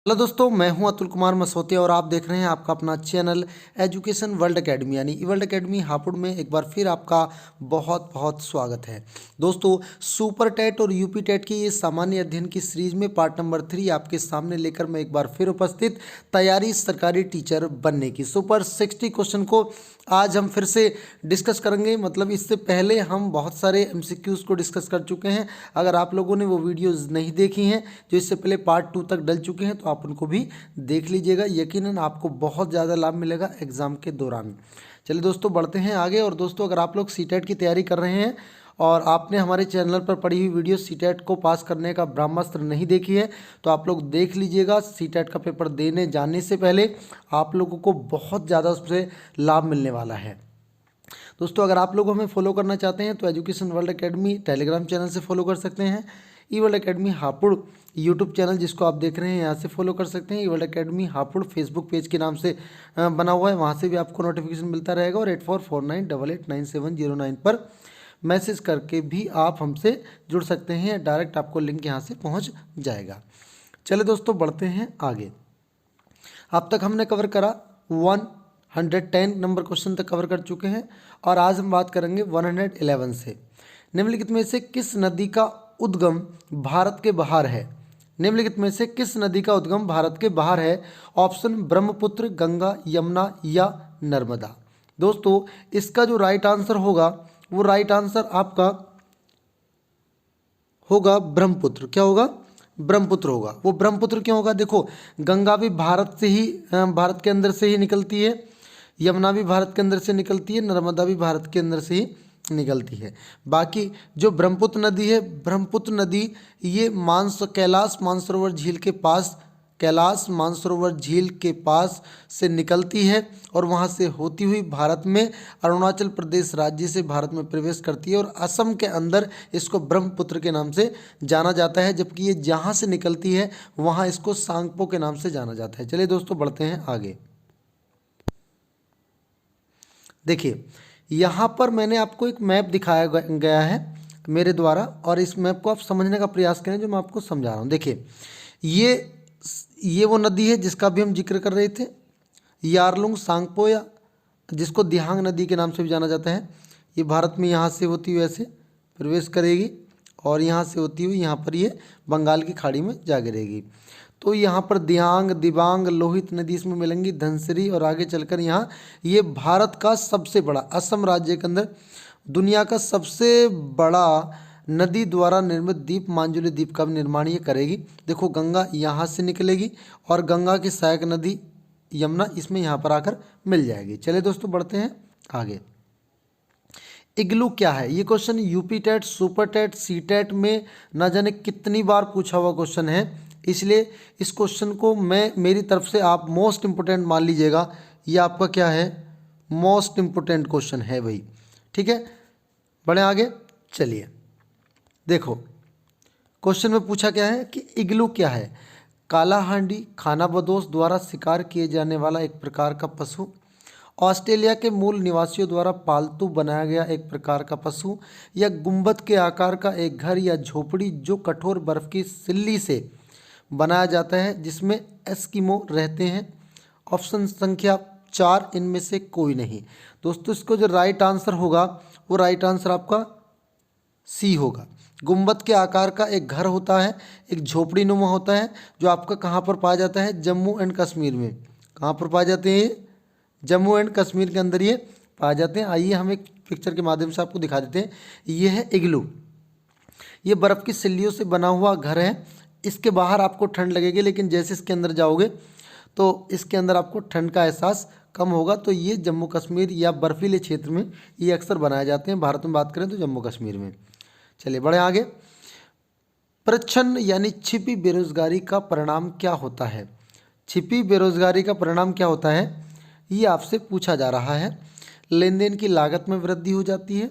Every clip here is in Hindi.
हेलो दोस्तों, मैं हूं अतुल कुमार मसौतिया और आप देख रहे हैं आपका अपना चैनल एजुकेशन वर्ल्ड एकेडमी यानी वर्ल्ड एकेडमी हापुड़ में एक बार फिर आपका बहुत बहुत स्वागत है। दोस्तों, सुपर टेट और यूपी टेट की ये सामान्य अध्ययन की सीरीज में पार्ट नंबर 3 आपके सामने लेकर मैं एक बार फिर उपस्थित तैयारी सरकारी टीचर बनने की सुपर 60 क्वेश्चन को आज हम फिर से डिस्कस करेंगे। मतलब इससे पहले हम बहुत सारे एमसीक्यूज़ को डिस्कस कर चुके हैं। अगर आप लोगों ने वो वीडियोस नहीं देखी हैं जो इससे पहले पार्ट 2 तक डल चुके हैं तो आप उनको भी देख लीजिएगा। यकीनन आपको बहुत ज़्यादा लाभ मिलेगा एग्ज़ाम के दौरान। चलिए दोस्तों, बढ़ते हैं आगे। और दोस्तों, अगर आप लोग सीटेट की तैयारी कर रहे हैं और आपने हमारे चैनल पर पड़ी हुई वीडियो सीटेट को पास करने का ब्रह्मास्त्र नहीं देखी है तो आप लोग देख लीजिएगा। सीटेट का पेपर देने जाने से पहले आप लोगों को बहुत ज़्यादा उससे लाभ मिलने वाला है। दोस्तों, अगर आप लोग हमें फॉलो करना चाहते हैं तो education world academy telegram channel से फॉलो कर सकते हैं। E world academy Hapur YouTube channel जिसको आप देख रहे हैं यहाँ से फॉलो कर सकते हैं। E world academy Hapur Facebook page के नाम से बना हुआ है, वहाँ से भी आपको नोटिफिकेशन मिलता रहेगा। और 8449889709 पर मैसेज करके भी आप हमसे जुड़ सकते हैं। डायरेक्ट आपको लिंक यहाँ से पहुँच जाएगा। चलिए दोस्तों, बढ़ते हैं आगे। अब तक हमने कवर करा 110 नंबर क्वेश्चन तक कवर कर चुके हैं और आज हम बात करेंगे 111 से। निम्नलिखित में से किस नदी का उद्गम भारत के बाहर है? निम्नलिखित में से किस नदी का उद्गम भारत के बाहर है? ऑप्शन ब्रह्मपुत्र, गंगा, यमुना या नर्मदा। दोस्तों, इसका जो राइट आंसर होगा वो राइट आंसर आपका होगा ब्रह्मपुत्र। क्या होगा? ब्रह्मपुत्र होगा। वो ब्रह्मपुत्र क्यों होगा? देखो, गंगा भी भारत से ही भारत के अंदर से ही निकलती है, यमुना भी भारत के अंदर से निकलती है, नर्मदा भी भारत के अंदर से ही निकलती है। बाकी जो ब्रह्मपुत्र नदी है, ब्रह्मपुत्र नदी ये कैलाश मानसरोवर झील के पास, कैलाश मानसरोवर झील के पास से निकलती है और वहाँ से होती हुई भारत में अरुणाचल प्रदेश राज्य से भारत में प्रवेश करती है और असम के अंदर इसको ब्रह्मपुत्र के नाम से जाना जाता है। जबकि ये जहाँ से निकलती है वहाँ इसको सांगपो के नाम से जाना जाता है। चलिए दोस्तों, बढ़ते हैं आगे। देखिए, यहाँ पर मैंने आपको एक मैप दिखाया गया है मेरे द्वारा और इस मैप को आप समझने का प्रयास करें जो मैं आपको समझा रहा हूँ। देखिए, ये वो नदी है जिसका भी हम जिक्र कर रहे थे, यारलुंग सांगपो, या जिसको दिहांग नदी के नाम से भी जाना जाता है। ये भारत में यहाँ से होती हुई ऐसे प्रवेश करेगी और यहाँ से होती हुई यहाँ पर ये बंगाल की खाड़ी में जा गिरेगी। तो यहाँ पर दिहांग, दिबांग, लोहित नदी इसमें मिलेंगी, धनसिरी, और आगे चलकर यहाँ ये भारत का सबसे बड़ा, असम राज्य के अंदर दुनिया का सबसे बड़ा नदी द्वारा निर्मित द्वीप मांजुली द्वीप का भी निर्माण ये करेगी। देखो, गंगा यहाँ से निकलेगी और गंगा की सहायक नदी यमुना इसमें यहाँ पर आकर मिल जाएगी। चलिए दोस्तों, बढ़ते हैं आगे। इग्लू क्या है? ये question UP TET, super TET, C TET में न जाने कितनी बार पूछा हुआ क्वेश्चन है, इसलिए इस क्वेश्चन को मैं मेरी तरफ से आप मोस्ट इम्पोर्टेंट मान लीजिएगा। ये आपका क्या है? मोस्ट इम्पोर्टेंट क्वेश्चन है भाई। ठीक है, बढ़े आगे। चलिए देखो, क्वेश्चन में पूछा क्या है कि इग्लू क्या है? कालाहांडी खानाबदोश द्वारा शिकार किए जाने वाला एक प्रकार का पशु, ऑस्ट्रेलिया के मूल निवासियों द्वारा पालतू बनाया गया एक प्रकार का पशु, या गुंबद के आकार का एक घर या झोपड़ी जो कठोर बर्फ की सिल्ली से बनाया जाता है जिसमें एस्किमो रहते हैं। ऑप्शन संख्या 4 इनमें से कोई नहीं। दोस्तों, इसको जो राइट आंसर होगा वो राइट आंसर आपका सी होगा। गुंबद के आकार का एक घर होता है, एक झोपड़ी नुमा होता है, जो आपका कहाँ पर पाया जाता है? जम्मू एंड कश्मीर में। कहाँ पर पाए जाते हैं ये? जम्मू एंड कश्मीर के अंदर ये पाए जाते हैं। आइए हम एक पिक्चर के माध्यम से आपको दिखा देते हैं। ये है इग्लू। ये बर्फ़ की सिल्लियों से बना हुआ घर है। इसके बाहर आपको ठंड लगेगी, लेकिन जैसे इसके अंदर जाओगे तो इसके अंदर आपको ठंड का एहसास कम होगा। तो ये जम्मू कश्मीर या बर्फीले क्षेत्र में ये अक्सर बनाए जाते हैं। भारत में बात करें तो जम्मू कश्मीर में। चलिए बढ़े आगे। प्रच्छन्न यानी छिपी बेरोजगारी का परिणाम क्या होता है? छिपी बेरोजगारी का परिणाम क्या होता है, ये आपसे पूछा जा रहा है। लेन देन की लागत में वृद्धि हो जाती है,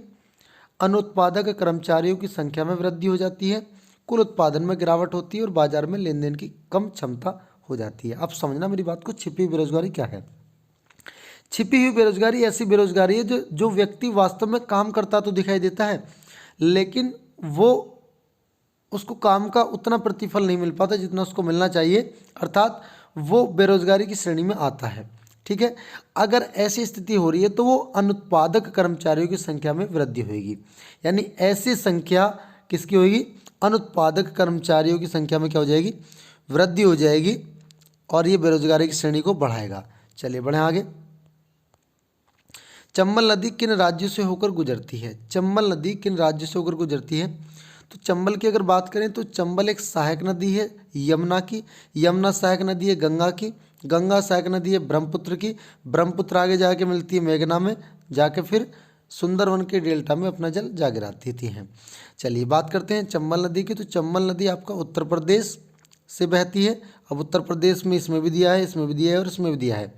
अनुत्पादक कर्मचारियों की संख्या में वृद्धि हो जाती है, कुल उत्पादन में गिरावट होती है और बाजार में लेन देन की कम क्षमता हो जाती है। अब समझना मेरी बात को, छिपी बेरोजगारी क्या है? छिपी हुई बेरोजगारी ऐसी बेरोजगारी है जो व्यक्ति वास्तव में काम करता तो दिखाई देता है, लेकिन वो उसको काम का उतना प्रतिफल नहीं मिल पाता जितना उसको मिलना चाहिए, अर्थात वो बेरोजगारी की श्रेणी में आता है। ठीक है, अगर ऐसी स्थिति हो रही है तो वो अनुत्पादक कर्मचारियों की संख्या में वृद्धि होगी। यानी ऐसी संख्या किसकी होगी? अनुत्पादक कर्मचारियों की संख्या में क्या हो जाएगी? वृद्धि हो जाएगी, और ये बेरोजगारी की श्रेणी को बढ़ाएगा। चलिए बढ़ें आगे। चंबल नदी किन राज्यों से होकर गुजरती है? चंबल नदी किन राज्यों से होकर गुजरती है? तो चंबल की अगर बात करें तो चंबल एक सहायक नदी है यमुना की, यमुना सहायक नदी है गंगा की, गंगा सहायक नदी है ब्रह्मपुत्र की, ब्रह्मपुत्र आगे जाके मिलती है मेघना में, जाके फिर सुंदरवन के डेल्टा में अपना जल जा गिराती हैं। चलिए बात करते हैं चंबल नदी की। तो चंबल नदी आपका उत्तर प्रदेश से बहती है। अब उत्तर प्रदेश में इसमें भी दिया है, इसमें भी दिया है और इसमें भी दिया है,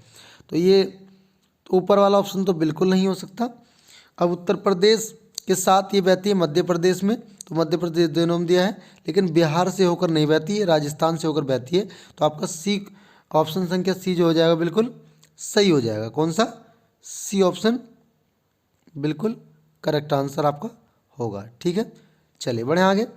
तो ये तो ऊपर वाला ऑप्शन तो बिल्कुल नहीं हो सकता। अब उत्तर प्रदेश के साथ ये बहती है मध्य प्रदेश में, तो मध्य प्रदेश दोनों में दिया है, लेकिन बिहार से होकर नहीं बहती है, राजस्थान से होकर बहती है। तो आपका सी ऑप्शन संख्या सी जो हो जाएगा बिल्कुल सही हो जाएगा। कौन सा? सी ऑप्शन बिल्कुल करेक्ट आंसर आपका होगा। ठीक है, चलिए बढ़े आगे।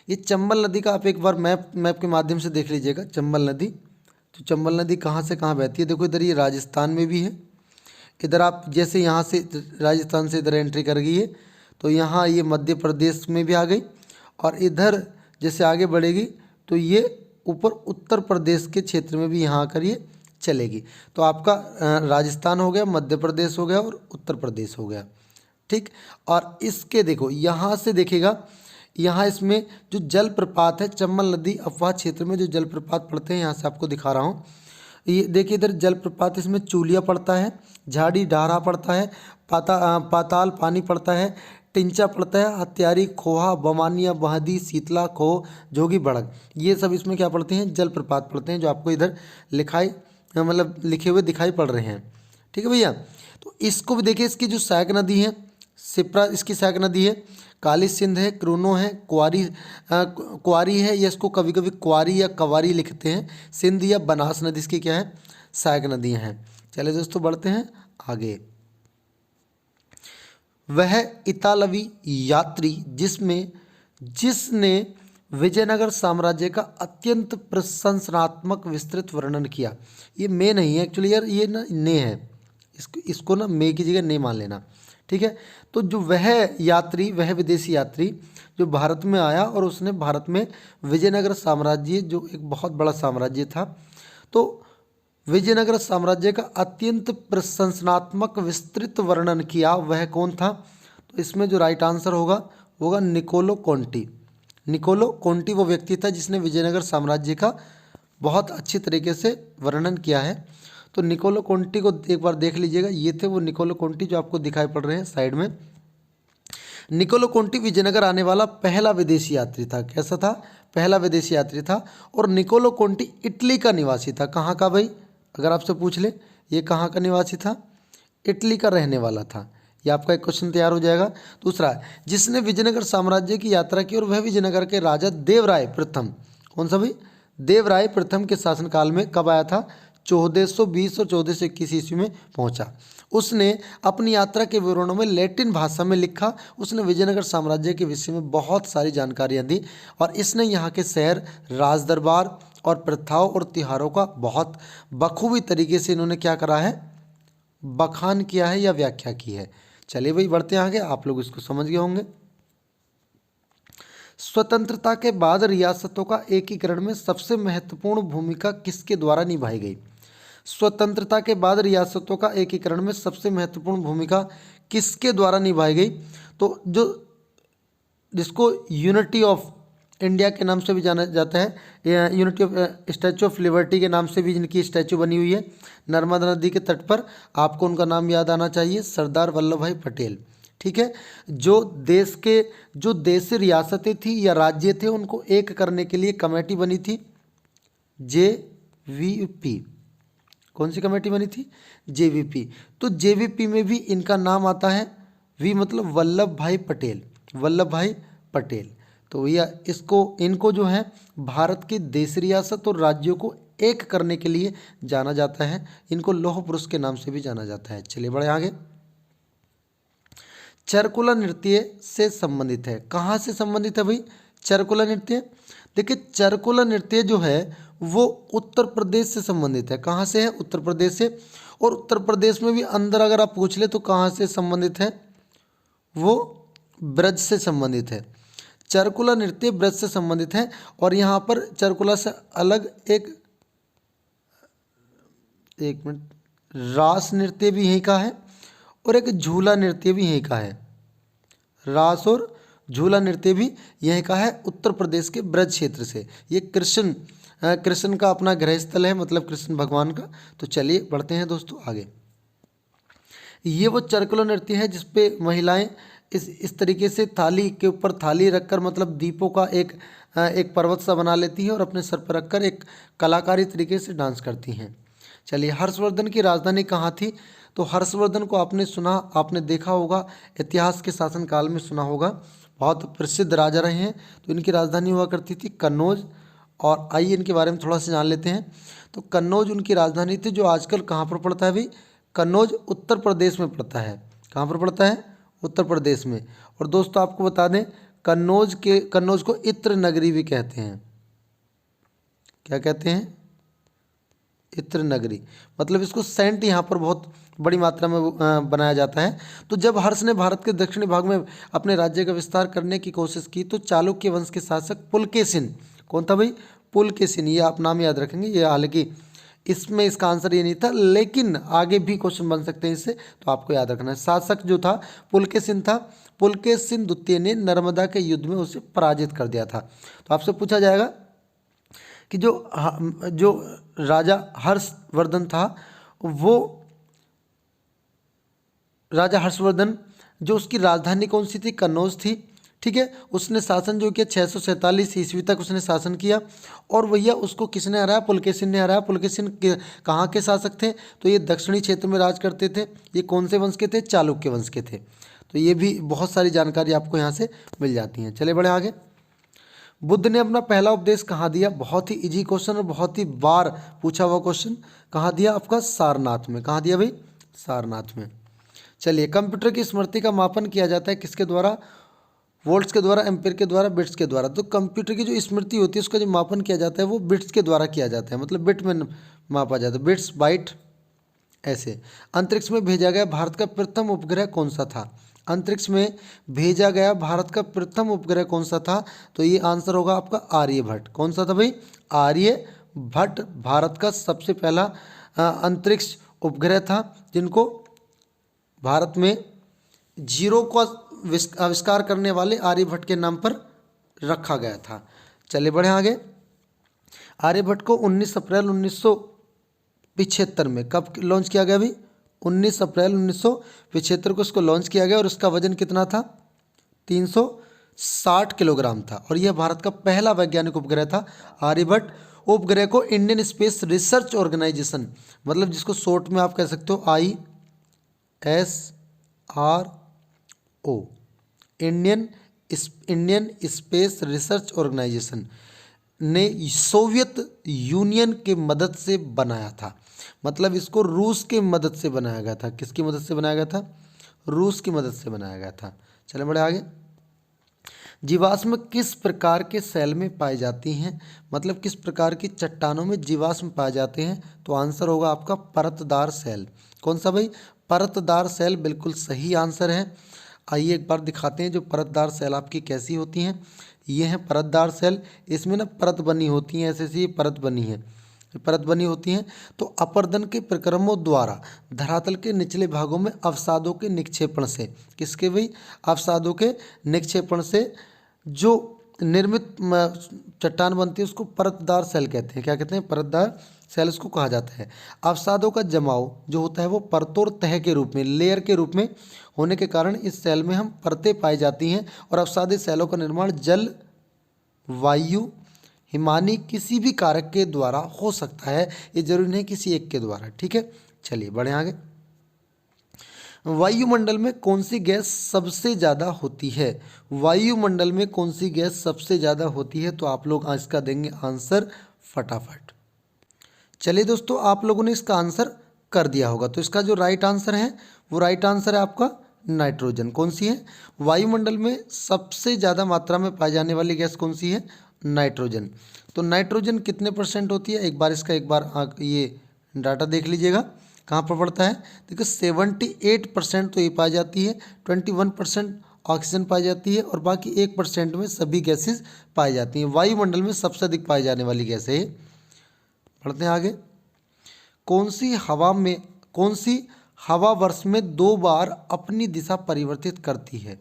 ये चंबल नदी का आप एक बार मैप के माध्यम से देख लीजिएगा। चंबल नदी, तो चंबल नदी कहाँ से कहाँ बहती है? देखो इधर ये राजस्थान में भी है, इधर आप जैसे यहाँ से राजस्थान से इधर एंट्री कर गई है तो यहाँ ये मध्य प्रदेश में भी आ गई, और इधर जैसे आगे बढ़ेगी तो ये ऊपर उत्तर प्रदेश के क्षेत्र में भी यहाँ आकर ये चलेगी। तो आपका राजस्थान हो गया, मध्य प्रदेश हो गया और उत्तर प्रदेश हो गया। ठीक, और इसके देखो यहाँ से देखेगा, यहाँ इसमें जो जलप्रपात है चंबल नदी अफवाह क्षेत्र में जो जलप्रपात पड़ते हैं, यहाँ से आपको दिखा रहा हूँ। ये देखिए इधर जलप्रपात, इसमें चूलिया पड़ता है, झाड़ी डारा पड़ता है, पाताल पानी पड़ता है, टिंचा पड़ता है, हत्यारी, खोहा, बमानिया, बहदी, शीतला, खोह, जोगी, बड़क, ये सब इसमें क्या पड़ते हैं? जलप्रपात पड़ते हैं, जो आपको इधर मतलब लिखे हुए दिखाई पड़ रहे हैं। ठीक है भैया, तो इसको भी देखिए, इसकी जो सहायक नदी है सिप्रा इसकी सहायक नदी है, काली सिंध है, क्रोनो है, क्वारी है, या इसको कभी कभी क्वारी या कवारी लिखते हैं, सिंध या बनास नदी इसकी क्या है? सहायक नदियाँ हैं। चलिए दोस्तों बढ़ते हैं आगे। वह इतालवी यात्री जिसने विजयनगर साम्राज्य का अत्यंत प्रशंसनात्मक विस्तृत वर्णन किया। ये मैं नहीं है एक्चुअली यार, ये ना ने है, इसको ना मैं की जगह ने मान लेना। ठीक है, तो जो वह विदेशी यात्री जो भारत में आया और उसने भारत में विजयनगर साम्राज्य, जो एक बहुत बड़ा साम्राज्य था, तो विजयनगर साम्राज्य का अत्यंत प्रशंसनात्मक विस्तृत वर्णन किया, वह कौन था? तो इसमें जो राइट आंसर होगा निकोलो कोंटी। निकोलो कोंटी वो व्यक्ति था जिसने विजयनगर साम्राज्य का बहुत अच्छी तरीके से वर्णन किया है। तो निकोलो कोंटी को एक बार देख लीजिएगा, ये थे वो निकोलो कोंटी जो आपको दिखाई पड़ रहे हैं साइड में। निकोलो कोंटी विजयनगर आने वाला पहला विदेशी यात्री था। कैसा था? पहला विदेशी यात्री था। और निकोलो कोंटी इटली का निवासी था। कहाँ का भाई? अगर आपसे पूछ ले ये कहाँ का निवासी था? इटली का रहने वाला था। ये आपका एक क्वेश्चन तैयार हो जाएगा। दूसरा, जिसने विजयनगर साम्राज्य की यात्रा की और वह विजयनगर के राजा देवराय प्रथम, कौन सा भाई? देवराय प्रथम के शासनकाल में कब आया था? 1420 और 1421 ईस्वी में पहुंचा। उसने अपनी यात्रा के विवरणों में लैटिन भाषा में लिखा। उसने विजयनगर साम्राज्य के विषय में बहुत सारी जानकारियां दी, और इसने यहाँ के शहर, राजदरबार और प्रथाओं और त्योहारों का बहुत बखूबी तरीके से इन्होंने क्या करा है? बखान किया है या व्याख्या की है। चलिए भाई बढ़ते हैं आगे, आप लोग इसको समझ गए होंगे। स्वतंत्रता के बाद रियासतों का एकीकरण में सबसे महत्वपूर्ण भूमिका किसके द्वारा निभाई गई? स्वतंत्रता के बाद रियासतों का एकीकरण में सबसे महत्वपूर्ण भूमिका किसके द्वारा निभाई गई? तो जिसको यूनिटी ऑफ इंडिया के नाम से भी जाना जाता है, unity of statute of liberty के नाम से भी जिनकी स्टैचू बनी हुई है नर्मदा नदी के तट पर, आपको उनका नाम याद आना चाहिए, सरदार वल्लभ भाई पटेल। ठीक है, जो देश से रियासतें थी या राज्य थे उनको एक करने के लिए कमेटी बनी थी, JVP। कौन सी कमेटी बनी थी? JVP। तो JVP में भी इनका नाम आता है, वी मतलब वल्लभ भाई पटेल, वल्लभ भाई पटेल। तो भैया इनको जो है भारत की देश रियासत और राज्यों को एक करने के लिए जाना जाता है। इनको लौह पुरुष के नाम से भी जाना जाता है। चलिए बढ़े आगे। चरकुला नृत्य से संबंधित है। कहाँ से संबंधित है भाई चरकुला नृत्य? देखिए चरकुला नृत्य जो है वो उत्तर प्रदेश से संबंधित है। कहाँ से है? उत्तर प्रदेश से। और उत्तर प्रदेश में भी अंदर अगर आप पूछ ले तो कहाँ से संबंधित है? वो ब्रज से संबंधित है। चरकुला नृत्य ब्रज से संबंधित है। और यहाँ पर चरकुला से अलग एक मिनट, रास नृत्य भी यहीं का है और एक झूला नृत्य भी यहीं का है। रास और झूला नृत्य भी यहीं का है उत्तर प्रदेश के ब्रज क्षेत्र से। ये कृष्ण का अपना गृह स्थल है, मतलब कृष्ण भगवान का। तो चलिए बढ़ते हैं दोस्तों आगे। ये वो चरकुला नृत्य है जिसपे महिलाएं इस तरीके से थाली के ऊपर थाली रखकर, मतलब दीपों का एक पर्वत सा बना लेती हैं और अपने सर पर रखकर एक कलाकारी तरीके से डांस करती हैं। चलिए, हर्षवर्धन की राजधानी कहाँ थी? तो हर्षवर्धन को आपने सुना, आपने देखा होगा, इतिहास के शासनकाल में सुना होगा, बहुत प्रसिद्ध राजा रहे हैं। तो इनकी राजधानी हुआ करती थी कन्नौज। और आइए इनके बारे में थोड़ा सा जान लेते हैं। तो कन्नौज उनकी राजधानी थी, जो आजकल कहाँ पर पड़ता है भाई? कन्नौज उत्तर प्रदेश में पड़ता है। कहाँ पर पड़ता है? उत्तर प्रदेश में। और दोस्तों आपको बता दें, कन्नौज को इत्र नगरी भी कहते हैं। क्या कहते हैं? इत्र नगरी। मतलब इसको सेंट यहाँ पर बहुत बड़ी मात्रा में बनाया जाता है। तो जब हर्ष ने भारत के दक्षिणी भाग में अपने राज्य का विस्तार करने की कोशिश की तो चालुक्य वंश के शासक पुलकेशिन, कौन था भाई? पुलकेशिन। ये आप नाम याद रखेंगे। ये हालांकि इसमें इसका आंसर ये नहीं था, लेकिन आगे भी क्वेश्चन बन सकते हैं इससे, तो आपको याद रखना है। शासक जो था पुलकेशिन था। पुलकेशिन द्वितीय ने नर्मदा के युद्ध में उसे पराजित कर दिया था। तो आपसे पूछा जाएगा कि जो राजा हर्षवर्धन था, वो राजा हर्षवर्धन जो उसकी राजधानी कौन सी थी? कन्नौज थी। ठीक है, उसने शासन जो किया 647 ईस्वी तक उसने शासन किया। और भैया उसको किसने हराया? पुलकेशिन ने हराया। पुलकेशिन कहाँ के शासक थे? तो ये दक्षिणी क्षेत्र में राज करते थे। ये कौन से वंश के थे? चालुक्य वंश के थे। तो ये भी बहुत सारी जानकारी आपको यहाँ से मिल जाती है। चले बढ़े आगे। बुद्ध ने अपना पहला उपदेश कहाँ दिया? बहुत ही इजी क्वेश्चन और बहुत ही बार पूछा हुआ क्वेश्चन। कहाँ दिया? आपका सारनाथ में। कहाँ दिया भाई? सारनाथ में। चलिए, कंप्यूटर की स्मृति का मापन किया जाता है किसके द्वारा? वोल्ट्स के द्वारा, एम्पीयर के द्वारा, बिट्स के द्वारा। तो कंप्यूटर की जो स्मृति होती है उसका जो मापन किया जाता है वो बिट्स के द्वारा किया जाता है, मतलब बिट में मापा जाता है, बिट्स बाइट ऐसे। अंतरिक्ष में भेजा गया भारत का प्रथम उपग्रह कौन सा था? अंतरिक्ष में भेजा गया भारत का प्रथम उपग्रह कौन सा था? तो ये आंसर होगा आपका आर्यभट्ट। कौन सा था भाई? आर्यभट्ट भारत का सबसे पहला अंतरिक्ष उपग्रह था, जिनको भारत में जीरो का आविष्कार करने वाले आर्यभट्ट के नाम पर रखा गया था। चलिए बढ़े आगे। आर्यभट्ट को 19 अप्रैल 1975 में कब लॉन्च किया गया भाई? 19 अप्रैल 1975 को इसको लॉन्च किया गया और उसका वजन कितना था? 360 किलोग्राम था। और यह भारत का पहला वैज्ञानिक उपग्रह था। आर्यभट्ट उपग्रह को इंडियन स्पेस रिसर्च ऑर्गेनाइजेशन, मतलब जिसको शॉर्ट में आप कह सकते हो ISRO, Indian space research organisation ने सोवियत यूनियन के मदद से बनाया था। मतलब इसको रूस की मदद से बनाया गया था। किसकी मदद से बनाया गया था? रूस की मदद से बनाया गया था। चले बढ़े आगे। जीवाश्म किस प्रकार के सेल में पाई जाती हैं? मतलब किस प्रकार की चट्टानों में जीवाश्म पाए जाते हैं? तो आंसर होगा आपका परतदार सेल। कौन सा भाई? परतदार सेल बिल्कुल सही आंसर है। आइए एक बार दिखाते हैं जो परतदार सेल आपकी कैसी होती हैं। ये हैं परतदार सेल। इसमें ना परत बनी होती हैं, ऐसे ऐसी परत बनी होती हैं। तो अपरदन के प्रक्रमों द्वारा धरातल के निचले भागों में अवसादों के निक्षेपण से, किसके भाई? अवसादों के निक्षेपण से जो निर्मित चट्टान बनती है उसको परतदार सेल कहते हैं। क्या कहते हैं? परतदार सेल उसको कहा जाता है। अवसादों का जमाव जो होता है वो परतों और तह के रूप में, लेयर के रूप में होने के कारण इस सेल में हम परतें पाई जाती हैं। और अवसादी सेलों का निर्माण जल, वायु, हिमानी किसी भी कारक के द्वारा हो सकता है। ये जरूरी नहीं किसी एक के द्वारा। ठीक है, चलिए बढ़े आगे। वायुमंडल में कौन सी गैस सबसे ज़्यादा होती है? वायुमंडल में कौन सी गैस सबसे ज़्यादा होती है? तो आप लोग आज का देंगे आंसर फटाफट। चलिए दोस्तों, आप लोगों ने इसका आंसर कर दिया होगा। तो इसका जो राइट आंसर है वो राइट आंसर है आपका नाइट्रोजन। कौन सी है? वायुमंडल में सबसे ज़्यादा मात्रा में पाई जाने वाली गैस कौन सी है? नाइट्रोजन। तो नाइट्रोजन कितने परसेंट होती है? एक बार इसका ये डाटा देख लीजिएगा कहाँ पर पड़ता है। देखिए 78% तो ये पाई जाती है, 21% ऑक्सीजन पाई जाती है और बाकी 1% में सभी गैसेस पाई जाती हैं। वायुमंडल में सबसे अधिक पाई जाने वाली गैस है ये। पढ़ते हैं आगे। कौन सी हवा वर्ष में 2 बार अपनी दिशा परिवर्तित करती है?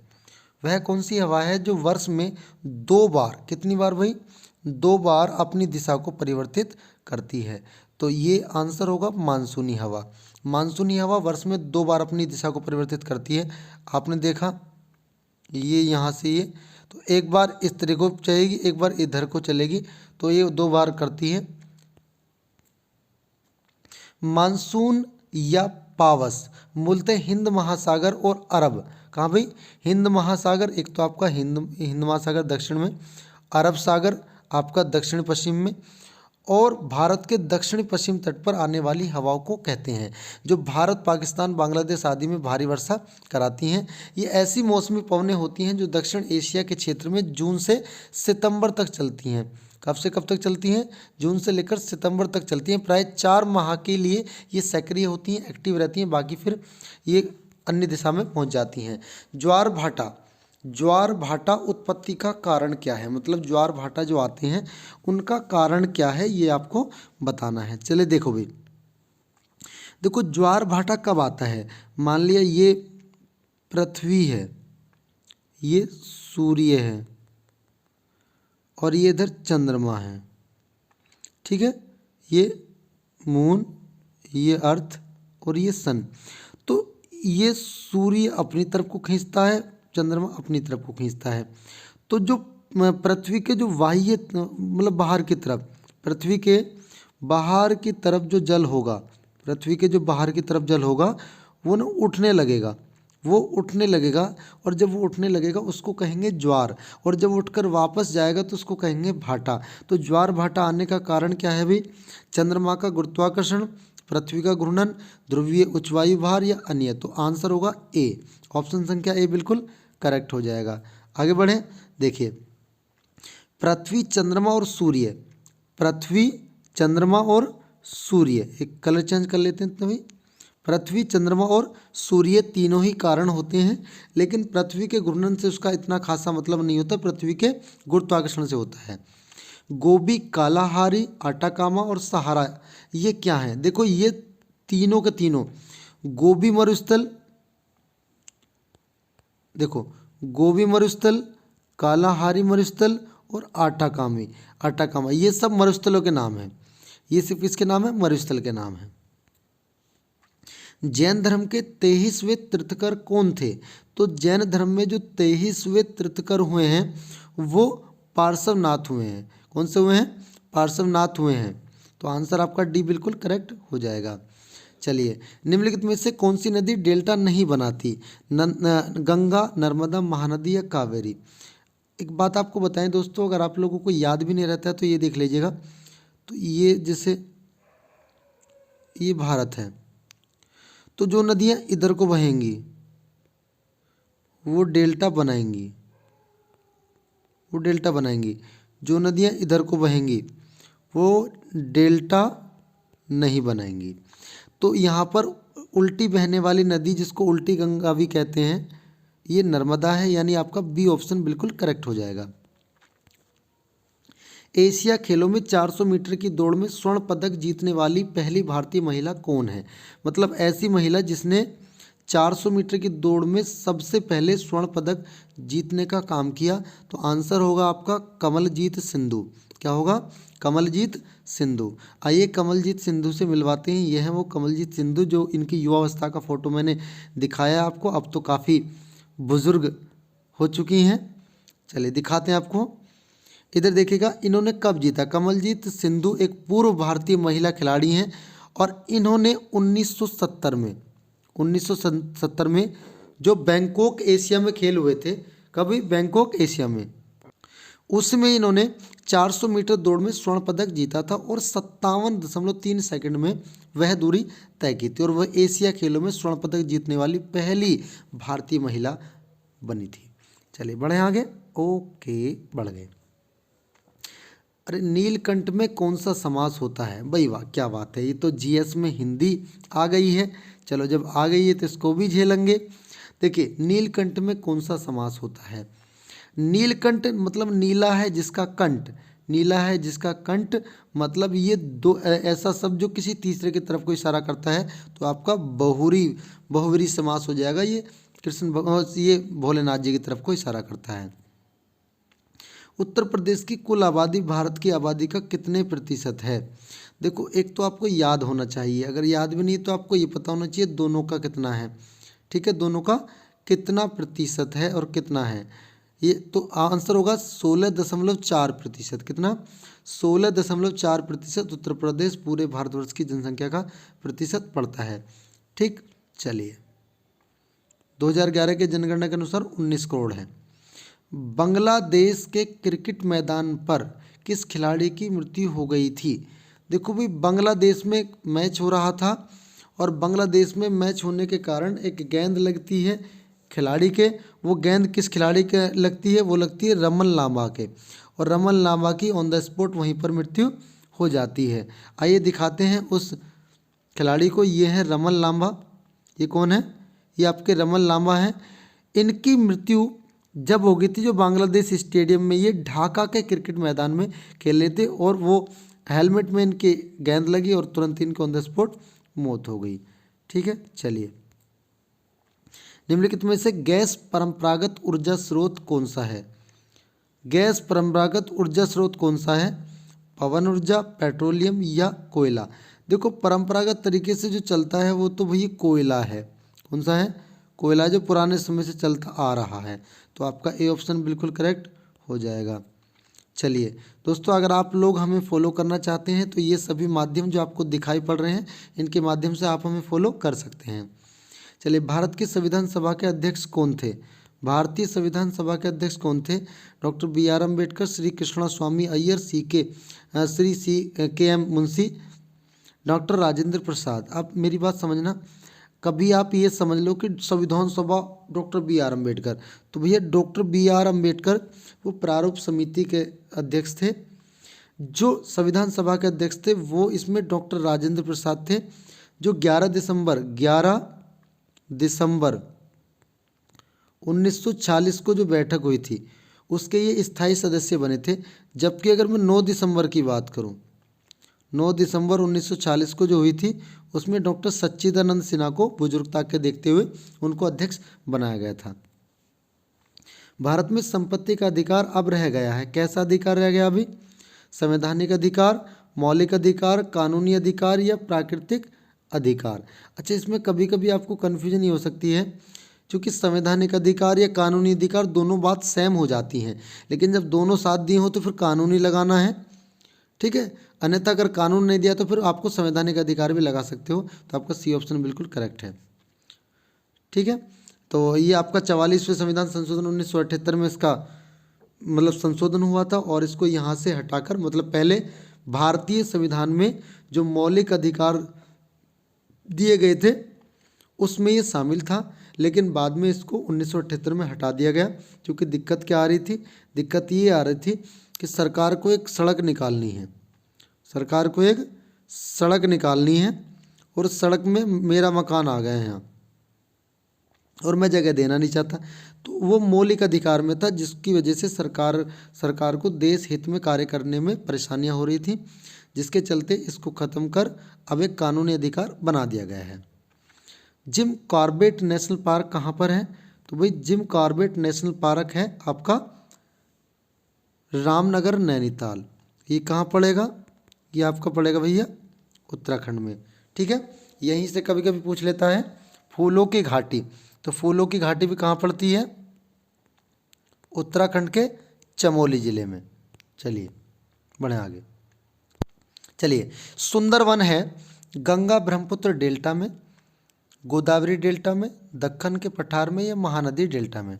वह कौन सी हवा है जो वर्ष में 2 बार, कितनी बार भाई? 2 बार अपनी दिशा को परिवर्तित करती है। तो ये आंसर होगा मानसूनी हवा। मानसूनी हवा वर्ष में 2 बार अपनी दिशा को परिवर्तित करती है। आपने देखा ये यहाँ से ये, तो एक बार इस तरह को चलेगी, एक बार इधर को चलेगी, तो ये 2 बार करती है। मानसून या पावस मूलतः हिंद महासागर और अरब, कहाँ भाई? हिंद महासागर, एक तो आपका हिंद महासागर दक्षिण में, अरब सागर आपका दक्षिण पश्चिम में, और भारत के दक्षिण पश्चिम तट पर आने वाली हवाओं को कहते हैं, जो भारत, पाकिस्तान, बांग्लादेश आदि में भारी वर्षा कराती हैं। ये ऐसी मौसमी पवनें होती हैं जो दक्षिण एशिया के क्षेत्र में जून से सितंबर तक चलती हैं। कब से कब तक चलती हैं? जून से लेकर सितंबर तक चलती हैं। प्राय 4 माह के लिए ये सक्रिय होती हैं, एक्टिव रहती हैं, बाकी फिर ये अन्य दिशा में पहुंच जाती हैं। ज्वार भाटा उत्पत्ति का कारण क्या है? मतलब ज्वार भाटा जो आते हैं उनका कारण क्या है, ये आपको बताना है। चले देखो भाई, देखो ज्वार भाटा कब आता है? मान लिया ये पृथ्वी है, ये सूर्य है और ये इधर चंद्रमा है, ठीक है, ये मून, ये अर्थ और ये सन। तो ये सूर्य अपनी तरफ को खींचता है, चंद्रमा अपनी तरफ को खींचता है। तो जो पृथ्वी के जो बाह्य मतलब बाहर की तरफ, पृथ्वी के बाहर की तरफ जो जल होगा, पृथ्वी के जो बाहर की तरफ जल होगा वो ना उठने लगेगा, और जब वो उठने लगेगा उसको कहेंगे ज्वार, और जब उठकर वापस जाएगा तो उसको कहेंगे भाटा। तो ज्वार भाटा आने का कारण क्या है भाई? चंद्रमा का गुरुत्वाकर्षण, पृथ्वी का घूर्णन, ध्रुवीय उच्चवायु भार या अन्य। तो आंसर होगा ए, ऑप्शन संख्या ए बिल्कुल करेक्ट हो जाएगा। आगे बढ़े, देखिए पृथ्वी, चंद्रमा और सूर्य, पृथ्वी, चंद्रमा और सूर्य, एक कलर चेंज कर लेते हैं तभी। पृथ्वी, चंद्रमा और सूर्य तीनों ही कारण होते हैं, लेकिन पृथ्वी के घूर्णन से उसका इतना खासा मतलब नहीं होता, पृथ्वी के गुरुत्वाकर्षण से होता है। गोबी, कालाहारी, आटाकामा और सहारा, ये क्या है? देखो ये तीनों के तीनों, गोबी मरुस्थल, देखो गोबी मरुस्थल, कालाहारी मरुस्थल और आटाकामा, ये सब मरुस्थलों के नाम हैं। ये सिर्फ किसके नाम है? मरुस्थल के नाम है। जैन धर्म के 23वें तीर्थकर कौन थे? तो जैन धर्म में जो 23वें तीर्थकर हुए हैं वो पार्श्वनाथ हुए हैं। कौन से हुए हैं? पार्श्वनाथ हुए हैं। तो आंसर आपका डी बिल्कुल करेक्ट हो जाएगा। चलिए, निम्नलिखित में से कौन सी नदी डेल्टा नहीं बनाती? गंगा, नर्मदा, महानदी या कावेरी। एक बात आपको बताएं दोस्तों, अगर आप लोगों को याद भी नहीं रहता है तो ये देख लीजिएगा। तो ये जैसे ये भारत है, तो जो नदियाँ इधर को बहेंगी वो डेल्टा बनाएंगी, जो नदियाँ इधर को बहेंगी वो डेल्टा नहीं बनाएंगी। तो यहाँ पर उल्टी बहने वाली नदी, जिसको उल्टी गंगा भी कहते हैं, ये नर्मदा है, यानी आपका बी ऑप्शन बिल्कुल करेक्ट हो जाएगा। एशिया खेलों में 400 मीटर की दौड़ में स्वर्ण पदक जीतने वाली पहली भारतीय महिला कौन है? मतलब ऐसी महिला जिसने 400 मीटर की दौड़ में सबसे पहले स्वर्ण पदक जीतने का काम किया। तो आंसर होगा आपका कमलजीत सिंधु। क्या होगा? कमलजीत सिंधु। आइए कमलजीत सिंधु से मिलवाते हैं। यह है वो कमलजीत सिंधु जो इनकी युवावस्था का फोटो मैंने दिखाया आपको, अब तो काफ़ी बुजुर्ग हो चुकी हैं। चलिए दिखाते हैं आपको। इधर देखिएगा, इन्होंने कब जीता? कमलजीत सिंधु एक पूर्व भारतीय महिला खिलाड़ी हैं और इन्होंने 1970 में जो बैंकॉक एशिया में खेल हुए थे, कभी बैंकॉक एशिया में उसमें इन्होंने 400 मीटर दौड़ में स्वर्ण पदक जीता था और 57.3 सेकंड में वह दूरी तय की थी, और वह एशिया खेलों में स्वर्ण पदक जीतने वाली पहली भारतीय महिला बनी थी। चलिए बढ़े आगे। ओके, बढ़ गए। अरे नीलकंठ में कौन सा समास होता है भाई? वाह, क्या बात है, ये तो जीएस में हिंदी आ गई है। चलो जब आ गई है तो इसको भी झेलेंगे। देखिए नीलकंठ में कौन सा समास होता है? नीलकंठ मतलब नीला है जिसका कंठ, नीला है जिसका कंठ, मतलब ये दो ऐसा शब्द जो किसी तीसरे की तरफ को इशारा करता है, तो आपका बहुव्रीहि समास हो जाएगा। ये कृष्ण भगवान, ये भोलेनाथ जी की तरफ को इशारा करता है। उत्तर प्रदेश की कुल आबादी भारत की आबादी का कितने प्रतिशत है? देखो एक तो आपको याद होना चाहिए, अगर याद भी नहीं तो आपको ये पता होना चाहिए दोनों का कितना है। ठीक है, दोनों का कितना प्रतिशत है और कितना है, ये तो आंसर होगा 16.4%। कितना? 16.4% उत्तर प्रदेश पूरे भारतवर्ष की जनसंख्या का प्रतिशत पड़ता है। ठीक, चलिए 2011 के जनगणना के अनुसार 19 करोड़ है। बांग्लादेश के क्रिकेट मैदान पर किस खिलाड़ी की मृत्यु हो गई थी? देखो भाई, बांग्लादेश में मैच हो रहा था और बांग्लादेश में मैच होने के कारण एक गेंद लगती है खिलाड़ी के, वो गेंद किस खिलाड़ी के लगती है? वो लगती है रमन लांबा के, और रमन लांबा की ऑन द स्पॉट वहीं पर मृत्यु हो जाती है। आइए दिखाते हैं उस खिलाड़ी को। ये है रमन लांबा। ये कौन है? ये आपके रमन लांबा हैं। इनकी मृत्यु जब हो गई थी जो बांग्लादेश स्टेडियम में, ये ढाका के क्रिकेट मैदान में खेल रहे थे, और वो हेलमेट में इनके गेंद लगी और तुरंत इनकी ऑन द स्पॉट मौत हो गई। ठीक है, चलिए निम्नलिखित में से गैस परंपरागत ऊर्जा स्रोत कौन सा है? गैस परंपरागत ऊर्जा स्रोत कौन सा है? पवन ऊर्जा, पेट्रोलियम या कोयला? देखो परंपरागत तरीके से जो चलता है वो तो भैया कोयला है। कौन सा है? कोयला, जो पुराने समय से चलता आ रहा है। तो आपका ए ऑप्शन बिल्कुल करेक्ट हो जाएगा। चलिए दोस्तों, अगर आप लोग हमें फॉलो करना चाहते हैं तो ये सभी माध्यम जो आपको दिखाई पड़ रहे हैं, इनके माध्यम से आप हमें फॉलो कर सकते हैं। चलिए, भारत की संविधान सभा के अध्यक्ष कौन थे? भारतीय संविधान सभा के अध्यक्ष कौन थे? Doctor B R Ambedkar, Shri Krishnaswami Iyer, Shri C K M Munshi, doctor Rajendra Prasad. आप मेरी बात समझना, कभी आप ये समझ लो कि संविधान सभा डॉक्टर बी आर अम्बेडकर, तो भैया डॉक्टर बी आर अम्बेडकर वो प्रारूप समिति के अध्यक्ष थे। जो संविधान सभा के अध्यक्ष थे वो इसमें डॉक्टर राजेंद्र प्रसाद थे, जो 11 दिसंबर 1940 को जो बैठक हुई थी उसके ये स्थायी सदस्य बने थे। जबकि अगर मैं 9 दिसंबर की बात करूं, 9 दिसंबर 1940 को जो हुई थी उसमें डॉक्टर सच्चिदानंद सिन्हा को बुजुर्गता के देखते हुए उनको अध्यक्ष बनाया गया था। भारत में संपत्ति का अधिकार अब रह गया है। कैसा अधिकार रह गया अभी? संवैधानिक अधिकार, मौलिक अधिकार, कानूनी अधिकार या प्राकृतिक अधिकार? अच्छा, इसमें कभी कभी आपको कन्फ्यूजन ही हो सकती है, क्योंकि संवैधानिक अधिकार या कानूनी अधिकार दोनों बात सेम हो जाती हैं, लेकिन जब दोनों साथ दिए हो तो फिर कानूनी लगाना है। ठीक है, अन्यथा अगर कानून नहीं दिया तो फिर आपको संवैधानिक अधिकार भी लगा सकते हो। तो आपका सी ऑप्शन बिल्कुल करेक्ट है। ठीक है, तो ये आपका 44वें संविधान संशोधन 1978 में इसका मतलब संशोधन हुआ था, और इसको यहाँ से हटाकर, मतलब पहले भारतीय संविधान में जो मौलिक अधिकार दिए गए थे उसमें ये शामिल था, लेकिन बाद में इसको 1978 में हटा दिया गया। क्योंकि दिक्कत क्या आ रही थी? दिक्कत ये आ रही थी कि सरकार को एक सड़क निकालनी है, सरकार को एक सड़क निकालनी है, और सड़क में मेरा मकान आ गया है यहाँ और मैं जगह देना नहीं चाहता। तो वो मौलिक अधिकार में था, जिसकी वजह से सरकार को देश हित में कार्य करने में परेशानियां हो रही थी, जिसके चलते इसको ख़त्म कर अब एक कानूनी अधिकार बना दिया गया है। जिम कॉर्बेट नेशनल पार्क कहाँ पर है? तो भाई जिम कॉर्बेट नेशनल पार्क है आपका रामनगर, नैनीताल। ये कहाँ पड़ेगा? ये आपका पड़ेगा भैया उत्तराखंड में। ठीक है, यहीं से कभी कभी पूछ लेता है फूलों की घाटी, तो फूलों की घाटी भी कहाँ पड़ती है? उत्तराखंड के चमोली जिले में। चलिए बढ़े आगे। चलिए, सुंदरवन है गंगा ब्रह्मपुत्र डेल्टा में, गोदावरी डेल्टा में, दक्कन के पठार में या महानदी डेल्टा में?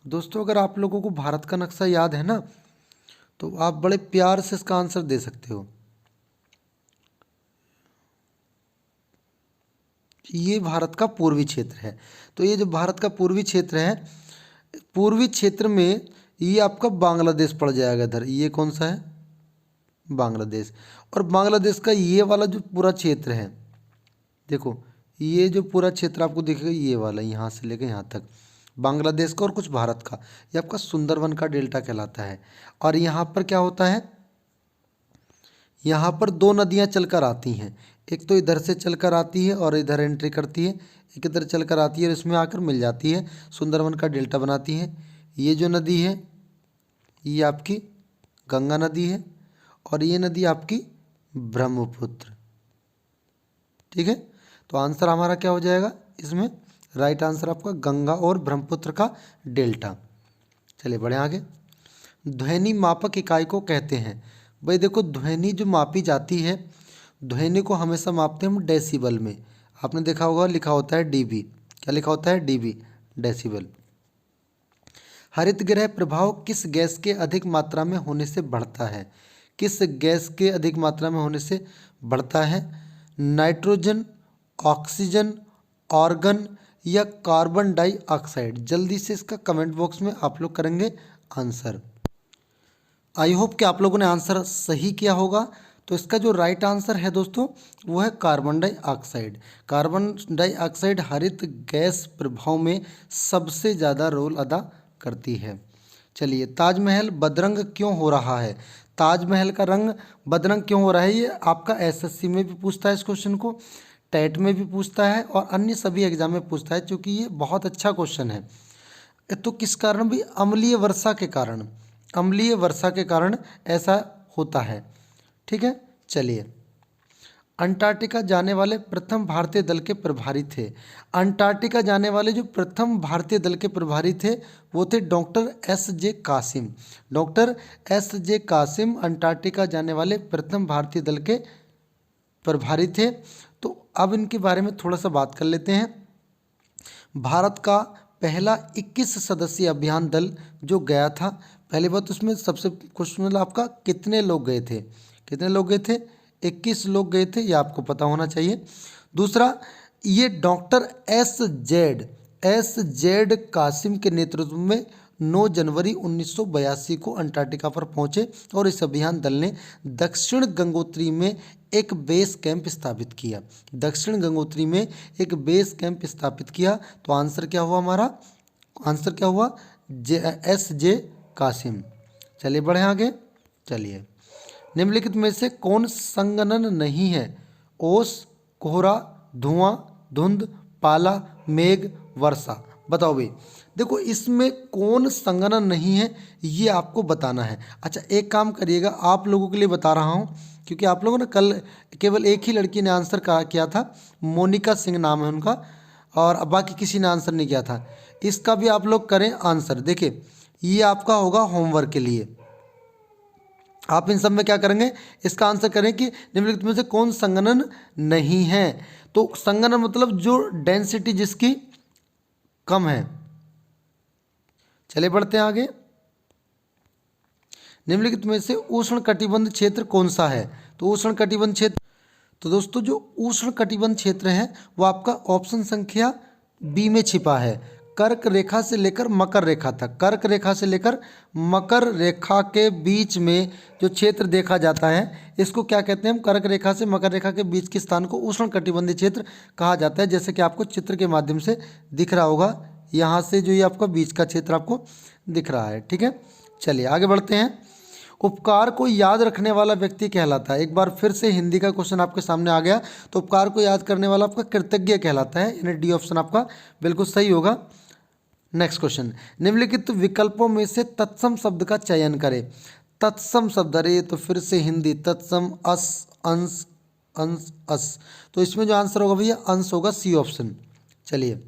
दोस्तों, अगर आप लोगों को भारत का नक्शा याद है ना, तो आप बड़े प्यार से इसका आंसर दे सकते हो। ये भारत का पूर्वी क्षेत्र है। तो ये जो भारत का पूर्वी क्षेत्र है, पूर्वी क्षेत्र में ये आपका बांग्लादेश पड़ जाएगा इधर। ये कौन सा है? बांग्लादेश। और बांग्लादेश का ये वाला जो पूरा क्षेत्र है, देखो ये जो पूरा क्षेत्र आपको दिखेगा, ये वाला यहाँ से लेकर यहाँ तक बांग्लादेश का और कुछ भारत का, ये आपका सुंदरवन का डेल्टा कहलाता है। और यहाँ पर क्या होता है, यहाँ पर दो नदियाँ चलकर आती हैं। एक तो इधर से चलकर आती है और इधर एंट्री करती है, एक इधर चलकर आती है और इसमें आकर मिल जाती है, सुंदरवन का डेल्टा बनाती है। ये जो नदी है ये आपकी गंगा नदी है और ये नदी आपकी ब्रह्मपुत्र। ठीक है, तो आंसर हमारा क्या हो जाएगा इसमें? राइट आंसर आपका गंगा और ब्रह्मपुत्र का डेल्टा। चलिए बढ़े आगे। ध्वनि मापक इकाई को कहते हैं। भाई देखो, ध्वनि जो मापी जाती है, ध्वनि को हमेशा मापते हैं हम डेसिबल में। आपने देखा होगा लिखा होता है डीबी। क्या लिखा होता है? DB, decibel. हरित गृह प्रभाव किस गैस के अधिक मात्रा में होने से बढ़ता है? किस गैस के अधिक मात्रा में होने से बढ़ता है? नाइट्रोजन, ऑक्सीजन, ऑर्गन या कार्बन डाइऑक्साइड? जल्दी से इसका कमेंट बॉक्स में आप लोग करेंगे आंसर। आई होप कि आप लोगों ने आंसर सही किया होगा। तो इसका जो राइट आंसर है दोस्तों वो है कार्बन डाइऑक्साइड। कार्बन डाइऑक्साइड हरित गैस प्रभाव में सबसे ज़्यादा रोल अदा करती है। चलिए, ताजमहल बदरंग क्यों हो रहा है? ताजमहल का रंग बदरंग क्यों हो रहा है? ये आपका एसएससी में भी पूछता है इस क्वेश्चन को, टेट में भी पूछता है और अन्य सभी एग्जाम में पूछता है, क्योंकि ये बहुत अच्छा क्वेश्चन है। तो किस कारण भी? अम्लीय वर्षा के कारण। अम्लीय वर्षा के कारण ऐसा होता है। ठीक है, चलिए। अंटार्कटिका जाने वाले प्रथम भारतीय दल के प्रभारी थे। अंटार्कटिका जाने वाले जो प्रथम भारतीय दल के प्रभारी थे वो थे doctor S J. Qasim. Doctor S J. Qasim Antarctica जाने वाले प्रथम भारतीय दल के प्रभारी थे। तो अब इनके बारे में थोड़ा सा बात कर लेते हैं। भारत का पहला 21 सदस्यीय अभियान दल जो गया था, पहली बात उसमें सबसे क्वेश्चन मतलब आपका कितने लोग गए थे? कितने लोग गए थे? 21 लोग गए थे, ये आपको पता होना चाहिए। दूसरा, ये डॉक्टर एस जेड कासिम के नेतृत्व में 9 जनवरी 1982 को अंटार्कटिका पर पहुंचे और इस अभियान दल ने दक्षिण गंगोत्री में एक बेस कैंप स्थापित किया। दक्षिण गंगोत्री में एक बेस कैंप स्थापित किया। तो आंसर क्या हुआ हमारा? आंसर क्या हुआ? एस.जे. कासिम। चलिए बढ़े आगे। चलिए, निम्नलिखित में से कौन संगनन नहीं है? ओस, कोहरा, धुआं, धुंध, पाला, मेघ, वर्षा। बताओ भाई, देखो इसमें कौन संगनन नहीं है ये आपको बताना है। अच्छा, एक काम करिएगा, आप लोगों के लिए बता रहा हूँ क्योंकि आप लोगों ने कल केवल एक ही लड़की ने आंसर किया था, मोनिका सिंह नाम है उनका, और बाकी किसी ने आंसर नहीं किया था। इसका भी आप लोग करें आंसर। देखिए, ये आपका होगा होमवर्क के लिए। आप इन सब में क्या करेंगे? इसका आंसर करें कि निम्नलिखित में से कौन संगनन नहीं है। तो संगनन मतलब जो डेंसिटी जिसकी कम है। चलिए बढ़ते हैं आगे। निम्नलिखित में से उष्ण कटिबंध क्षेत्र कौन सा है? तो उष्ण कटिबंध क्षेत्र, तो दोस्तों जो उष्ण कटिबंध क्षेत्र है वो आपका ऑप्शन संख्या बी में छिपा है। कर्क रेखा से लेकर मकर रेखा तक, कर्क रेखा से लेकर मकर रेखा के बीच में जो क्षेत्र देखा जाता है इसको क्या कहते हैं हम? कर्क रेखा से मकर रेखा के बीच के स्थान को उष्ण कटिबंधीय क्षेत्र कहा जाता है। जैसे कि आपको चित्र के माध्यम से दिख रहा होगा, यहाँ से जो ये आपका बीच का क्षेत्र आपको दिख रहा है। ठीक है, चलिए आगे बढ़ते हैं। उपकार को याद रखने वाला व्यक्ति कहलाता है। एक बार फिर से हिंदी का क्वेश्चन आपके सामने आ गया। तो उपकार को याद करने वाला आपका कृतज्ञ कहलाता है, यानी डी ऑप्शन आपका बिल्कुल सही होगा। नेक्स्ट क्वेश्चन, निम्नलिखित विकल्पों में से तत्सम शब्द का चयन करें। तत्सम शब्द, अरे तो फिर से हिंदी, तत्सम, अस, अंश, अंश, अस। तो इसमें जो आंसर होगा भैया अंश होगा, सी ऑप्शन। चलिए,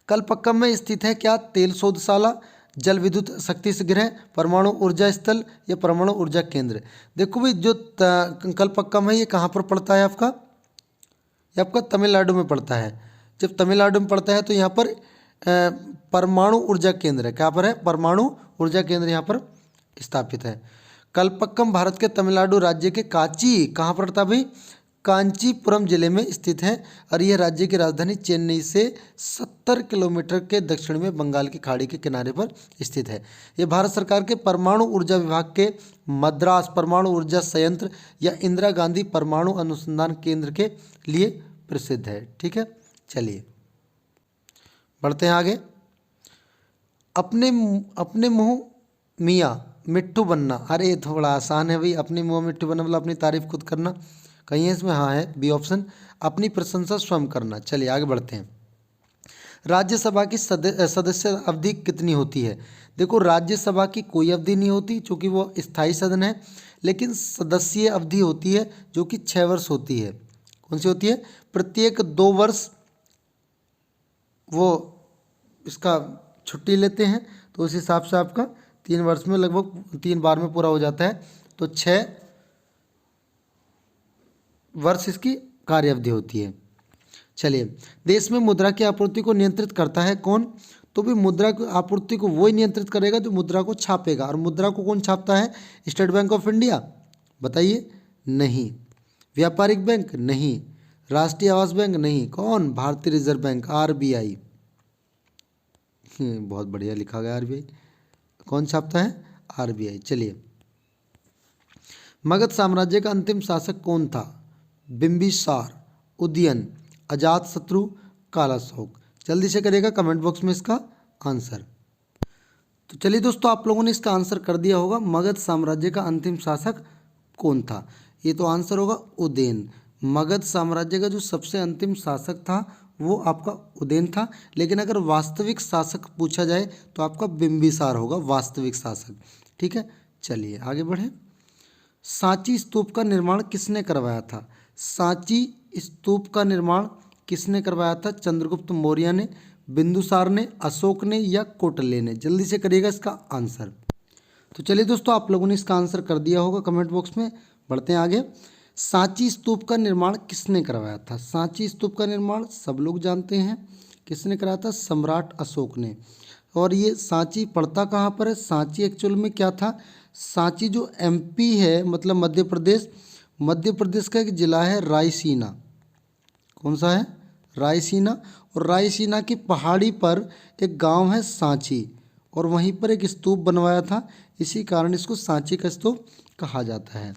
कलपक्कम में स्थित है क्या? तेल शोधशाला, जल विद्युत शक्ति गृह, परमाणु ऊर्जा स्थल या परमाणु ऊर्जा केंद्र। देखो भाई, जो कलपक्कम है ये कहाँ पर पड़ता है आपका? ये आपका तमिलनाडु में पड़ता है। जब तमिलनाडु में पड़ता है तो यहाँ पर परमाणु ऊर्जा केंद्र है। क्या पर है? परमाणु ऊर्जा केंद्र यहाँ पर स्थापित है। कलपक्कम भारत के तमिलनाडु राज्य के कांची, कहाँ पड़ता भाई, कांचीपुरम जिले में स्थित है और यह राज्य की राजधानी चेन्नई से 70 किलोमीटर के दक्षिण में बंगाल की खाड़ी के किनारे पर स्थित है। यह भारत सरकार के परमाणु ऊर्जा विभाग के मद्रास परमाणु ऊर्जा संयंत्र या इंदिरा गांधी परमाणु अनुसंधान केंद्र के लिए प्रसिद्ध है। ठीक है, चलिए बढ़ते हैं आगे। अपने मुंह मियाँ मिट्टू बनना, अरे ये थोड़ा आसान है भाई। अपने मुंह मिट्टू बनना मतलब अपनी तारीफ खुद करना, कहीं है इसमें, हाँ है बी ऑप्शन। अपनी प्रशंसा स्वयं करना। चलिए आगे बढ़ते हैं। राज्यसभा की सदस्य अवधि कितनी होती है? देखो राज्यसभा की कोई अवधि नहीं होती क्योंकि वो स्थायी सदन है, लेकिन सदस्यीय अवधि होती है जो कि 6 वर्ष होती है। कौन सी होती है? प्रत्येक 2 वर्ष वो इसका छुट्टी लेते हैं, तो उस हिसाब से आपका 3 वर्ष में लगभग 3 बार में पूरा हो जाता है, तो 6 वर्ष इसकी कार्य अवधि होती है। चलिए, देश में मुद्रा की आपूर्ति को नियंत्रित करता है कौन? तो भी मुद्रा की आपूर्ति को वही नियंत्रित करेगा जो मुद्रा को छापेगा। और मुद्रा को कौन छापता है? State bank of India? बताइए। नहीं। व्यापारिक बैंक? नहीं। राष्ट्रीय आवास बैंक? नहीं। कौन? भारतीय रिजर्व बैंक, आरबीआई। बहुत बढ़िया लिखा गया, आरबीआई। कौन छापता है? आरबीआई। चलिए, मगध साम्राज्य का अंतिम शासक कौन था? बिंबिसार, उदयन, अजातशत्रु, कालाशोक। जल्दी से करिएगा कमेंट बॉक्स में इसका आंसर। तो चलिए दोस्तों, आप लोगों ने इसका आंसर कर दिया होगा। मगध साम्राज्य का अंतिम शासक कौन था? ये तो आंसर होगा उदयन। मगध साम्राज्य का जो सबसे अंतिम शासक था वो आपका उदयन था, लेकिन अगर वास्तविक शासक पूछा जाए तो आपका बिंबिसार होगा वास्तविक शासक। ठीक है, चलिए आगे बढ़ें। सांची स्तूप का निर्माण किसने करवाया था? सांची स्तूप का निर्माण किसने करवाया था? चंद्रगुप्त मौर्य ने, बिंदुसार ने, अशोक ने या कौटिल्य ने? जल्दी से करिएगा इसका आंसर। तो चलिए दोस्तों, आप लोगों ने इसका आंसर कर दिया होगा कमेंट बॉक्स में। बढ़ते हैं आगे। सांची स्तूप का निर्माण किसने करवाया था? सांची स्तूप का निर्माण सब लोग जानते हैं, किसने कराया था? सम्राट अशोक ने। और ये सांची पड़ता कहाँ पर है? सांची एक्चुअल में क्या था? सांची जो एमपी है, मतलब मध्य प्रदेश का एक जिला है रायसीना। कौन सा है? रायसीना। और रायसीना की पहाड़ी पर एक गांव है सांची, और वहीं पर एक स्तूप बनवाया था, इसी कारण इसको सांची का स्तूप कहा जाता है।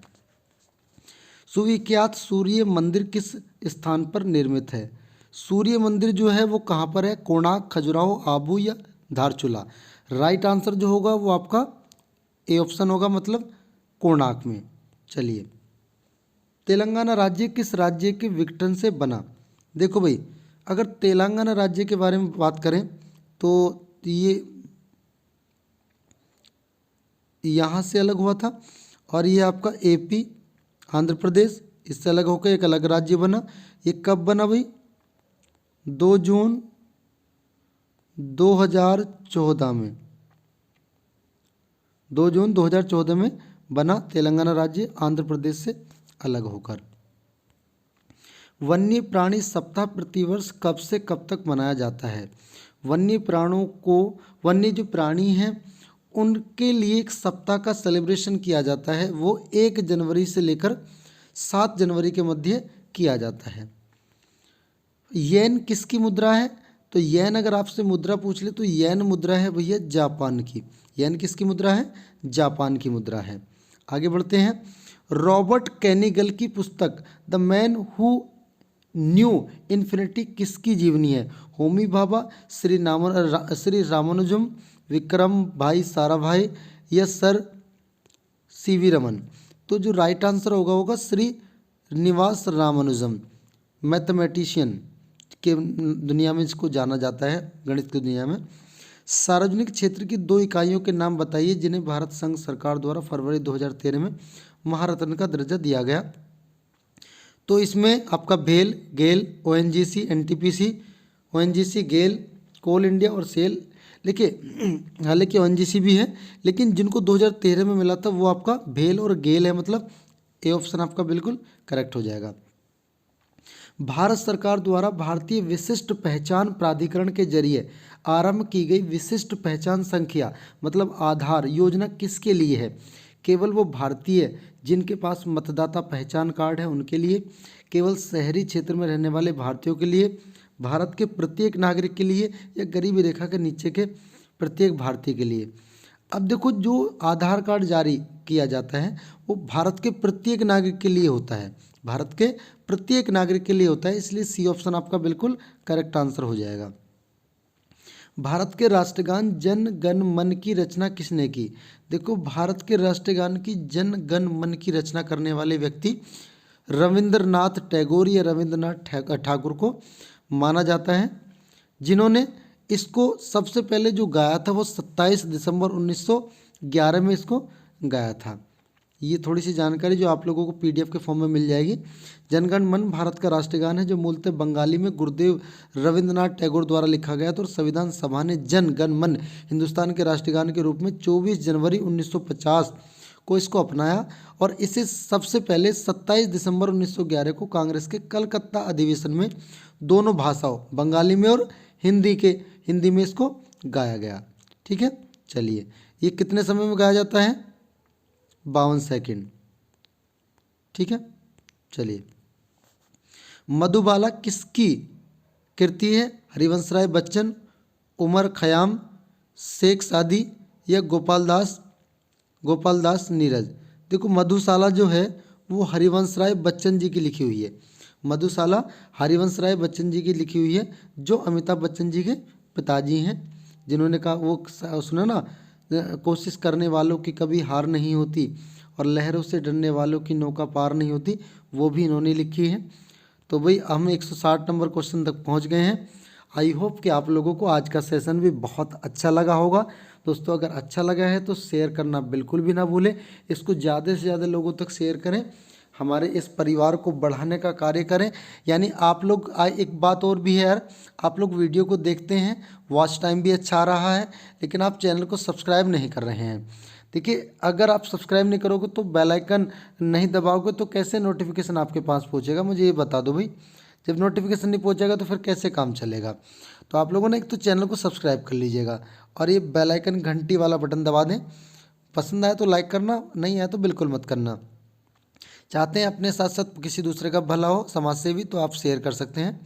सुविख्यात सूर्य मंदिर किस स्थान पर निर्मित है? सूर्य मंदिर जो है वो कहाँ पर है? कोणार्क, खजुराहो, आबू या धारचूला? राइट आंसर जो होगा वो आपका ए ऑप्शन होगा, मतलब कोणार्क में। चलिए, तेलंगाना राज्य किस राज्य के विघटन से बना? देखो भाई, अगर तेलंगाना राज्य के बारे में बात करें तो ये यहाँ से अलग हुआ था, और ये आपका एपी आंध्र प्रदेश इससे अलग होकर एक अलग राज्य बना। ये कब बना भाई? 2 जून 2014 में। 2 जून 2014 में बना तेलंगाना राज्य, आंध्र प्रदेश से अलग होकर। वन्य प्राणी सप्ताह प्रतिवर्ष कब से कब तक मनाया जाता है? वन्य जो प्राणी हैं उनके लिए एक सप्ताह का सेलिब्रेशन किया जाता है, वो 1 जनवरी से लेकर 7 जनवरी के मध्य किया जाता है। येन किसकी मुद्रा है? तो येन अगर आपसे मुद्रा पूछ ले तो येन मुद्रा है भैया जापान की। येन किसकी मुद्रा है? जापान की मुद्रा है। आगे बढ़ते हैं। रॉबर्ट कैनिगल की पुस्तक the man who knew infinity किसकी जीवनी है? होमी भाभा, श्री रामानुजम, विक्रम भाई साराभाई या सर सीवी रमन? तो जो राइट आंसर होगा श्री निवास रामानुजम। मैथमेटिशियन के दुनिया में इसको जाना जाता है, गणित की दुनिया में। सार्वजनिक क्षेत्र की 2 इकाइयों के नाम बताइए जिन्हें भारत संघ सरकार द्वारा फरवरी 2013 में महारत्न का दर्जा दिया गया। तो इसमें आपका भेल, गेल, ओएनजीसी, एनटीपीसी, ओएनजीसी, गेल, कोल इंडिया और सेल। देखिए, हालांकि ओएनजीसी भी है, लेकिन जिनको 2013 में मिला था वो आपका भेल और गेल है, मतलब ए ऑप्शन आपका बिल्कुल करेक्ट हो जाएगा। भारत सरकार द्वारा भारतीय विशिष्ट पहचान प्राधिकरण के जरिए आरंभ की गई विशिष्ट पहचान संख्या मतलब आधार योजना किसके लिए है? केवल वो भारतीय जिनके पास मतदाता पहचान कार्ड है उनके लिए, केवल शहरी क्षेत्र में रहने वाले भारतीयों के लिए, भारत के प्रत्येक नागरिक के लिए, या गरीबी रेखा के नीचे के प्रत्येक भारतीय के लिए। अब देखो, जो आधार कार्ड जारी किया जाता है वो भारत के प्रत्येक नागरिक के लिए होता है, भारत के प्रत्येक नागरिक के लिए होता है, इसलिए सी ऑप्शन आपका बिल्कुल करेक्ट आंसर हो जाएगा। भारत के राष्ट्रगान जन गण मन की रचना किसने की? देखो, भारत के राष्ट्रगान की जन गण मन की रचना करने वाले व्यक्ति रविंद्रनाथ टैगोर या रविंद्रनाथ ठाकुर को माना जाता है, जिन्होंने इसको सबसे पहले जो गाया था वो 27 दिसंबर 1911 में इसको गाया था। ये थोड़ी सी जानकारी जो आप लोगों को पीडीएफ के फॉर्म में मिल जाएगी। जनगण मन भारत का राष्ट्रगान है जो मूलतः बंगाली में गुरुदेव रविंद्रनाथ टैगोर द्वारा लिखा गया था और संविधान सभा ने जन गण मन हिंदुस्तान के राष्ट्रगान के रूप में 24 जनवरी 1950 को इसको अपनाया और इसे सबसे पहले 27 दिसंबर 1911 को कांग्रेस के कलकत्ता अधिवेशन में दोनों भाषाओं बंगाली में और हिंदी में इसको गाया गया। ठीक है, चलिए, ये कितने समय में गाया जाता है? 52 सेकंड। ठीक है, चलिए, मधुबाला किसकी कृति है? हरिवंश राय बच्चन, उमर खयाम, शेख सादी या गोपाल दास नीरज? देखो, मधुशाला जो है वो हरिवंश राय बच्चन जी की लिखी हुई है। मधुशाला हरिवंश राय बच्चन जी की लिखी हुई है, जो अमिताभ बच्चन जी के पिताजी हैं, जिन्होंने कहा वो सुना ना, कोशिश करने वालों की कभी हार नहीं होती और लहरों से डरने वालों की नौका पार नहीं होती, वो भी इन्होंने लिखी है। तो भाई हम 160 नंबर क्वेश्चन तक पहुंच गए हैं। आई होप कि आप लोगों को आज का सेशन भी बहुत अच्छा लगा होगा। दोस्तों, अगर अच्छा लगा है तो शेयर करना बिल्कुल भी ना भूलें, इसको ज़्यादा से ज़्यादा लोगों तक शेयर करें, हमारे इस परिवार को बढ़ाने का कार्य करें। यानी आप लोग, एक बात और भी है यार, आप लोग वीडियो को देखते हैं, वॉच टाइम भी अच्छा आ रहा है, लेकिन आप चैनल को सब्सक्राइब नहीं कर रहे हैं। देखिए, अगर आप सब्सक्राइब नहीं करोगे तो बेल आइकन नहीं दबाओगे तो कैसे नोटिफिकेशन आपके पास पहुंचेगा? मुझे ये बता दो भाई। जब नोटिफिकेशन नहीं पहुंचेगा तो फिर कैसे काम चलेगा? तो आप लोगों ने एक तो चैनल को सब्सक्राइब कर लीजिएगा और ये बेल आइकन घंटी वाला बटन दबा दें। पसंद आए तो लाइक करना, नहीं आए तो बिल्कुल मत करना। चाहते हैं अपने साथ साथ किसी दूसरे का भला हो, समाज सेवी, तो आप शेयर कर सकते हैं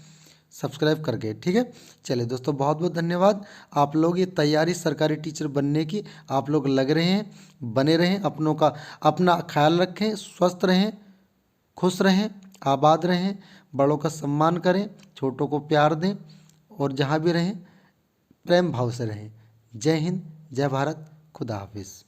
सब्सक्राइब करके। ठीक है, चलिए दोस्तों, बहुत बहुत धन्यवाद। आप लोग ये तैयारी सरकारी टीचर बनने की आप लोग लग रहे हैं, बने रहें, अपना ख्याल रखें, स्वस्थ रहें, खुश रहें, आबाद रहें, बड़ों का सम्मान करें, छोटों को प्यार दें और जहाँ भी रहें प्रेम भाव से रहें। जय हिंद, जय भारत, खुदा हाफिज़।